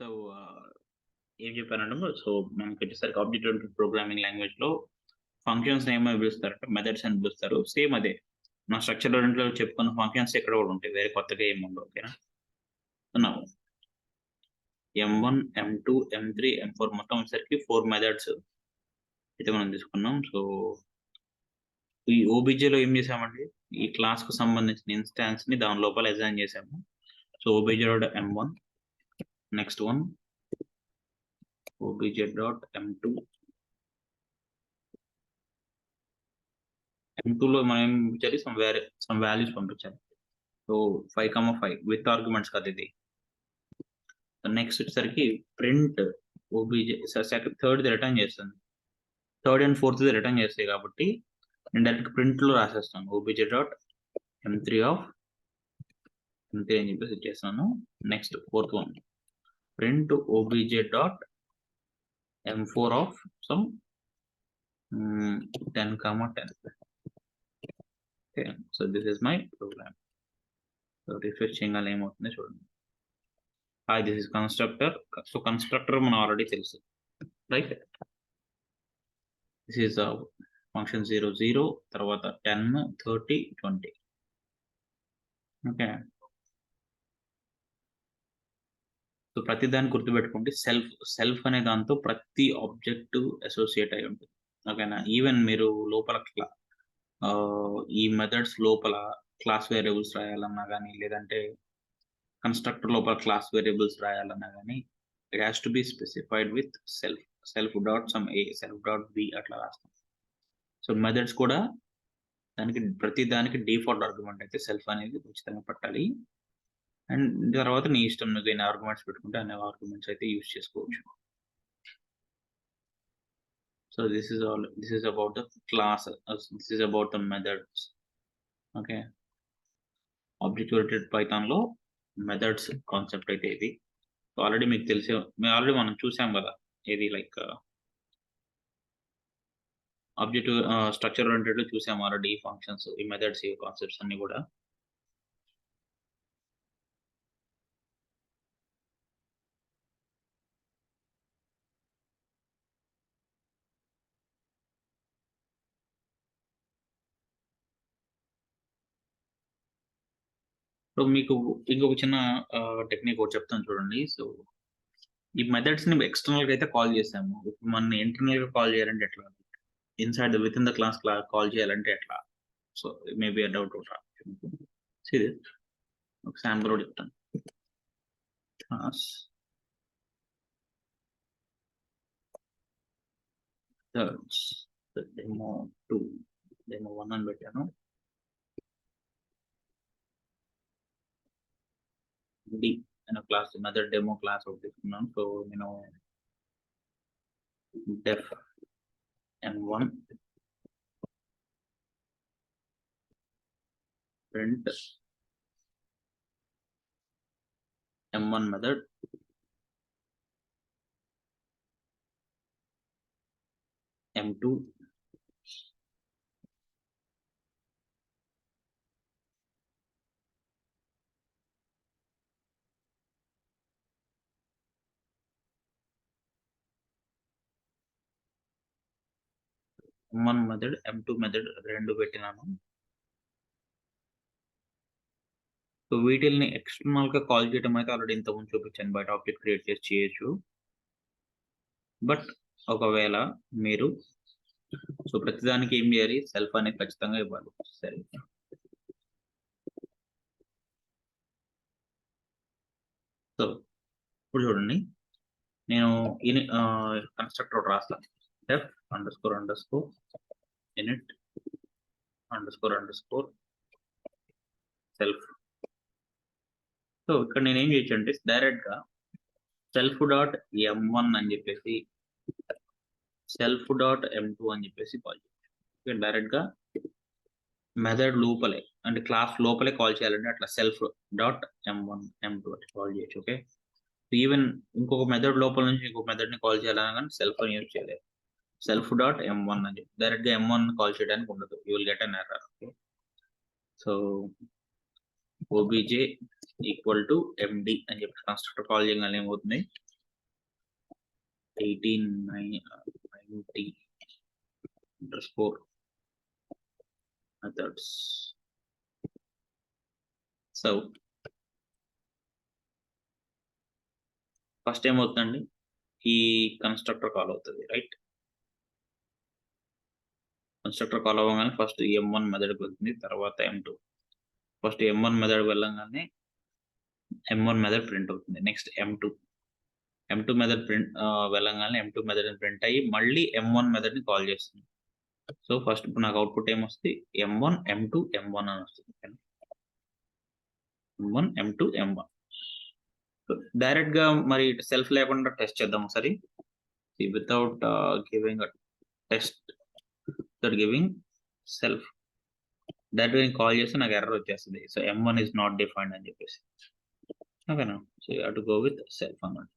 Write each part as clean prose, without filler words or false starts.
So ఏం చెప్పానంటే మనకి వచ్చేసరికి ఆబ్జెక్ట్ ఓరియెంటెడ్ ప్రోగ్రామింగ్ లాంగ్వేజ్ లో ఫంక్షన్స్ ఏమో పిలుస్తారంటే మెథడ్స్ అని పిలుస్తారు. సేమ్ అదే నా స్ట్రక్చర్ ఓరియెంటెడ్ లో చెప్పుకున్న ఫంక్షన్స్ ఇక్కడ కూడా ఉంటాయి. వేరే కొత్తగా ఏమి ఉండవు. ఓకేనా? M1, M2, M3, M4 మొత్తం వచ్చేసరికి 4 మెథడ్స్ అయితే మనం తీసుకున్నాం. సో ఈ OBJ లో ఏం చేసామండి, ఈ క్లాస్ కు సంబంధించిన ఇన్స్టాన్స్ ని దాని లోపల అసైన్ చేసాము. So OBJ dot M1, next one OBJ dot M2. M2 లో మనం ఏం పంపించాలి, సమ్ వాల్యూస్ పంపించాలి. సో 5,5 విత్ ఆర్గ్యుమెంట్స్ కదా ఇది. నెక్స్ట్ వచ్చేసరికి ప్రింట్ OBJ థర్డ్ రిటర్న్ చేస్తుంది. థర్డ్ అండ్ ఫోర్త్ రిటర్న్ చేస్తాయి కాబట్టి నేను డైరెక్ట్ ప్రింట్ లో రాసేస్తాను. OBJ dot M3 of M3 అని చెప్పేసి ఇచ్చేస్తాను. Next fourth one print OBJ dot M4 of some 10,10. Okay, so this is my program. So refresh చేయగానే ఏమవుతుందో చూడండి. This is constructor. So constructor మనం ఆల్రెడీ తెలుసు, రైట్? దిస్ ఈస్ ఫంక్షన్ 0, 0 తర్వాత 10, 30, 20. Okay, so ప్రతి దాన్ని గుర్తుపెట్టుకోండి. సెల్ఫ్ అనే దాంతో ప్రతి ఆబ్జెక్ట్ అసోసియేట్ అయి ఉంటుంది. ఓకేనా? ఈవెన్ మీరు లోపల ఈ మెథడ్స్ లోపల క్లాస్ వేరియబుల్స్ రాయాలన్నా కానీ, లేదంటే కన్స్ట్రక్టర్ లోపల క్లాస్ వేరియబుల్స్ రాయాలన్నా కానీ, it has to be specified with self dot some A, self dot B అట్లా రాస్తాం. సో మెథడ్స్ కూడా ప్రతి దానికి డిఫాల్ట్ ఆర్గ్యుమెంట్ అయితే సెల్ఫ్ అనేది ఖచ్చితంగా పెట్టాలి. అండ్ తర్వాత నీ ఇష్టం, నువ్వు ఎన్ని ఆర్గ్యుమెంట్స్ పెట్టుకుంటే అన్ని ఆర్గ్యుమెంట్స్ అయితే యూజ్ చేసుకోవచ్చు. So this is about the class. This is about the methods. Okay, object oriented Python లో మెథడ్స్ కాన్సెప్ట్ అయితే ఇది. ఆల్రెడీ మీకు తెలిసే, మనం చూసాం కదా, ఇది లైక్ ఆబ్జెక్ట్ స్ట్రక్చర్ ఓరియెంటెడ్ లో చూసాం ఆల్రెడీ. ఫంక్షన్స్, ఈ మెథడ్స్, ఈ కాన్సెప్ట్స్ అన్ని కూడా. సో మీకు ఇంకొక చిన్న టెక్నిక్ ఒకటి చెప్తాను చూడండి. సో ఈ మెథడ్స్ ని ఎక్స్టర్నల్ గా అయితే కాల్ చేసాము. ఇప్పుడు మన ఇంటర్నల్ గా కాల్ చేయాలంటే ఎట్లా, inside with in the class call చేయాలంటే ఎట్లా? సో మేబీ a doubt ఉంటా. ఒక శాంపుల్ కూడా చెప్తాను. క్లాస్ demo2, demo1 అని పెట్టాను. నేను క్లాస్ మెథడ్ డెమో క్లాస్ ఒకటి తీసుకున్నాను. సో నేను def m1 print m1 method m2 m1 method, m2 method రెండు పెట్టినాను. సో వీటిల్ని ఎక్స్టర్నల్ గా కాల్ చేయడం అయితే ఆల్రెడీ ఇంతకుముందు చూపించాను. బయట ఆబ్జెక్ట్ క్రియేట్ చేసి చేయొచ్చు. బట్ ఒకవేళ మీరు సో ప్రతిదానికి ఏం చేయాలి, సెల్ఫ్ అనేది ఖచ్చితంగా ఇవ్వాలి. సెల్ఫ్. సో ఇప్పుడు చూడండి, నేను కన్స్ట్రక్టర్ రాస్తాను. def __ init __ self. సో ఇక్కడ నేను ఏం చేయొచ్చు అంటే డైరెక్ట్ గా సెల్ఫ్ డాట్ m1 అని చెప్పేసి, సెల్ఫ్ డాట్ m2 అని చెప్పేసి కాల్ చేయొచ్చు. డైరెక్ట్ గా మెథడ్ లోపలే, అంటే క్లాస్ లోపలే కాల్ చేయాలంటే అట్లా సెల్ఫ్ డాట్ m1 m2 అని కాల్ చేయొచ్చు. ఓకే, ఈవెన్ ఇంకొక మెథడ్ లోపల నుంచి ఇంకొక మెథడ్ ని కాల్ చేయాలన్నా కానీ సెల్ఫ్ అని యూజ్ చేయలేదు. సెల్ఫ్ డాట్ m1 అని చెప్పి డైరెక్ట్ గా m1 కాల్ చేయడానికి ఉండదు. You will get an error. Okay, so OBJ equal to MD అని చెప్పి కన్స్ట్రక్టర్ కాల్ చేయగానే ఏమవుతుంది, 1890 underscore methods. సో ఫస్ట్ ఏమవుతుందండి, ఈ కన్స్ట్రక్టర్ కాల్ అవుతుంది, రైట్? కన్స్ట్రక్టర్ కాల్ అవ్వగానే ఫస్ట్ M1 మెథడ్కి వెళ్తుంది, తర్వాత M2. ఫస్ట్ M1 మెథడ్ వెళ్ళగానే M1 మెథడ్ ప్రింట్ అవుతుంది. నెక్స్ట్ M2 మెథడ్ వెళ్ళగానే M2 మెథడ్ ప్రింట్ అయ్యి మళ్ళీ M1 మెథడ్ ని కాల్ చేస్తుంది. సో ఫస్ట్ ఇప్పుడు నాకు అవుట్పుట్ ఏమొస్తుంది, M1 M2 M1 అని వస్తుంది. M1 M2 M1. డైరెక్ట్ గా మరి సెల్ఫ్ లేకుండా టెస్ట్ చేద్దాం ఒకసారి. Without giving test giving self, direct గా కాల్ చేస్తే నాకు ఎర్రర్ వచ్చేస్తుంది. So M1 is not defined అని చెప్పేసి. ఓకేనా? So you have to go with self అన్నమాట.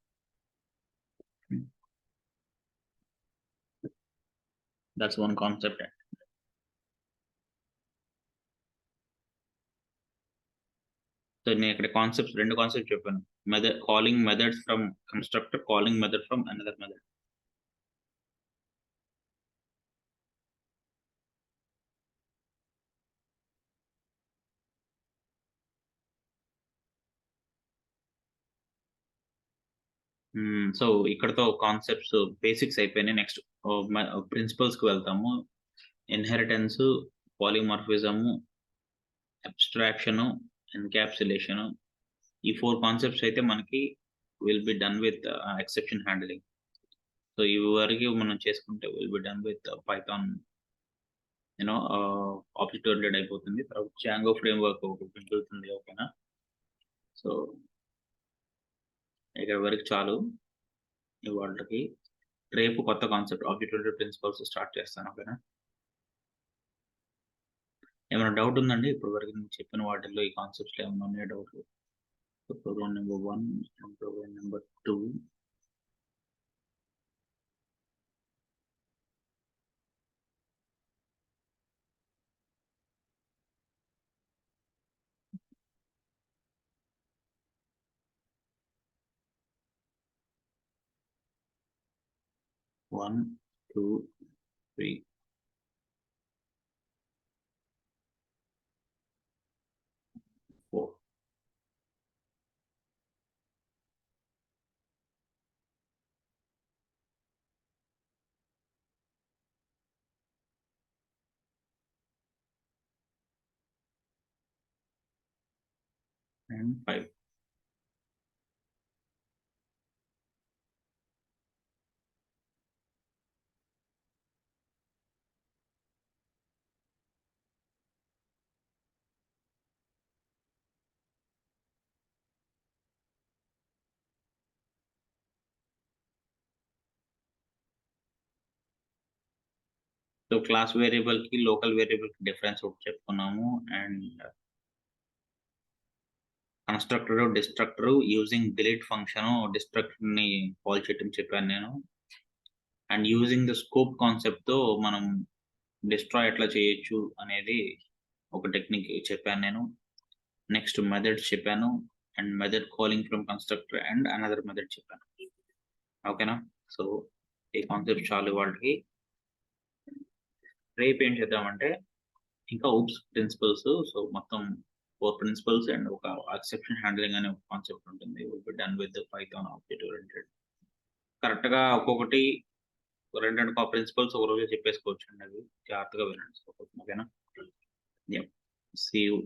That's one concept. సో నేను ఇక్కడ రెండు కాన్సెప్ట్ చెప్పాను. Method calling methods from constructor, calling method from another method. So ఇక్కడతో కాన్సెప్ట్స్ బేసిక్స్ అయిపోయినాయి. నెక్స్ట్ ప్రిన్సిపల్స్ కి వెళ్తాము. ఇన్హెరిటెన్స్, పాలిమార్ఫిజము, అబ్స్ట్రాక్షన్, ఎన్క్యాప్సులేషన్, ఈ 4 కాన్సెప్ట్స్ అయితే మనకి will be done with exception handling. So ఇవి వరకు మనం చేసుకుంటే will be done with Python object oriented అయిపోతుంది. తర్వాత జాంగో ఫ్రేమ్ వర్క్ ఒకటి మిగులుతుంది. ఓకేనా? సో ఇక్కడ వరకు చాలు ఇవాళకి. రేపు కొత్త concept object oriented principles start చేస్తాను. ఓకేనా? ఏమైనా డౌట్ ఉందండి ఇప్పటి వరకు నేను చెప్పిన వాటిల్లో? ఈ కాన్సెప్ట్స్ ఏమైనా ఉన్నాయో doubt? Program number 1, program number 2, one, 2, 3, 4. And 5. So class variable కి లోకల్ వేరియబుల్ కి డిఫరెన్స్ ఒకటి చెప్పుకున్నాము. And constructor, destructor using delete function destructor ని కాల్ చేయటం చెప్పాను నేను. And using the scope concept తో మనం డిస్ట్రాయ్ ఎట్లా చేయొచ్చు అనేది ఒక టెక్నిక్ చెప్పాను నేను. నెక్స్ట్ మెథడ్స్ చెప్పాను, and method calling from constructor and another method చెప్పాను. ఓకేనా? సో ఈ కాన్సెప్ట్ చాలు వాళ్ళకి. రేపు ఏం చేద్దామంటే ఇంకా ఊప్స్ ప్రిన్సిపల్స్. సో మొత్తం 4 ప్రిన్సిపల్స్ అండ్ ఒక ఎక్సెప్షన్ హ్యాండ్లింగ్ అనే ఒక కాన్సెప్ట్ ఉంటుంది. Will be done with Python object oriented. Correct గా ఒక్కొక్కటి 2 ప్రిన్సిపల్స్ ఒక రోజు చెప్పేసుకోవచ్చు అండి. అవి జాగ్రత్తగా వినండి. ఓకేనా? See you.